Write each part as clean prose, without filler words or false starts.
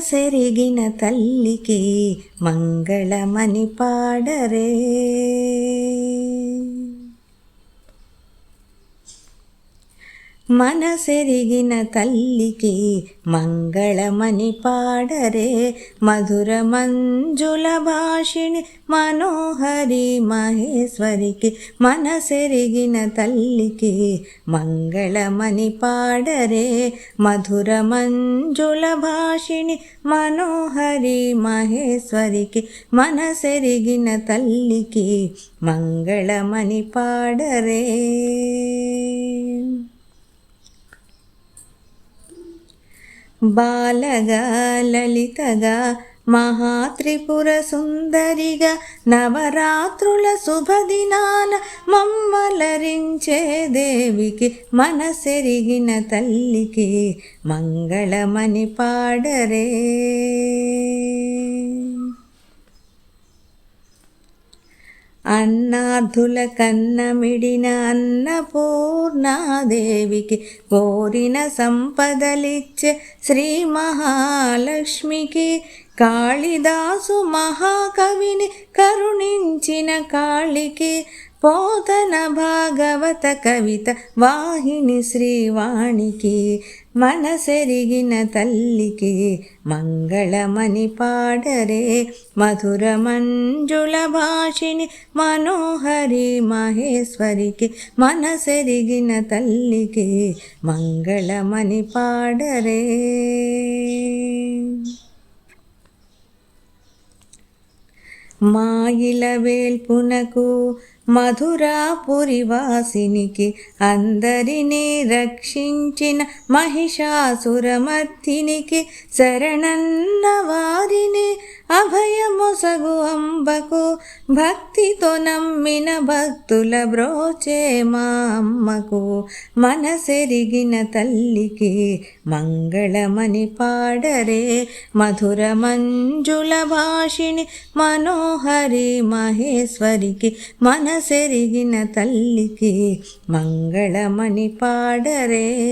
మనసెరిగిన తల్లికి మంగళమని పాడరే. మనసెరిగిన తల్లికి మంగళమని పాడరే. మధుర మంజుల భాషిణి మనోహరి మహేశ్వరికి మనసెరిగిన తల్లికి మంగళమని పాడరే. మధుర మంజుల భాషిణి మనోహరి మహేశ్వరికి మనసెరిగిన తల్లికి మంగళమని పాడరే. బాలగా లలితగా మహాత్రిపుర సుందరిగా నవరాత్రుల శుభదినాన మమ్మలరించే దేవికి మనసెరిగిన తల్లికి మంగళమని పాడరే. అన్నార్థుల కన్నమిడిన అన్నపూర్ణాదేవికి కోరిన సంపదలిచ్చే శ్రీ మహాలక్ష్మికి కాళిదాసు మహాకవిని కరుణించిన కాళికి పోతన భాగవత కవిత వాహిని శ్రీవాణికి మనసెరిగిన తల్లికి మంగళమని పాడరే. మధుర మంజుల భాషిణి మనోహరి మహేశ్వరికి మనసెరిగిన తల్లికి మంగళమని పాడరే. మాయిల వేల్పునకు మధురాపురి వాసినికి అందరినీ రక్షించిన మహిషాసురమర్దినికి శరణన్న వారిని అభయమొసగు అంబకు భక్తితో నమ్మిన భక్తుల బ్రోచే మా అమ్మకు మనసెరిగిన తల్లికి మంగళమని పాడరే. మధుర మంజుల భాషిణి మనోహరి మహేశ్వరికి మనసెరిగిన తల్లికి మంగళమని పాడరే.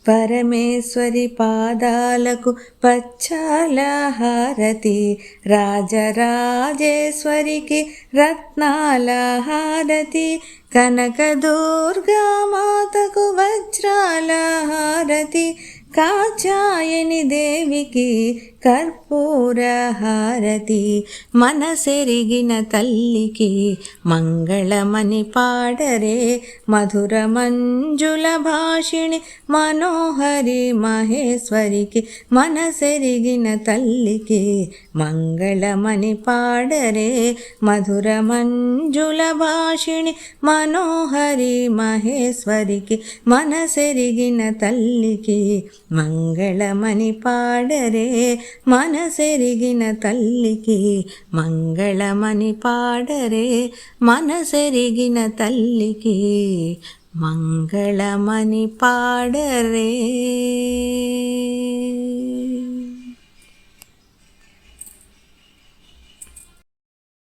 పరమేశ్వరి పాదాలకు పచ్చాల హారతి, రాజరాజేశ్వరికి రత్నాల హారతి, కనకదుర్గా మాతకు వజ్రాల హారతి, కాచాయని దేవికి కర్పూర హారతి మనసెరిగిన తల్లికి మంగళమని పాడరే. మధుర మంజుల భాషిణి మనోహరి మహేశ్వరికి మనసెరిగిన తల్లికి మంగళమని పాడరే. మధుర మంజుల భాషిణి మనోహరి మహేశ్వరికి మనసెరిగిన తల్లికి మంగళమని పాడరే. మనసెరిగిన తల్లికి మంగళమని పాడరే. మనసెరిగిన తల్లికి మంగళమని పాడరే.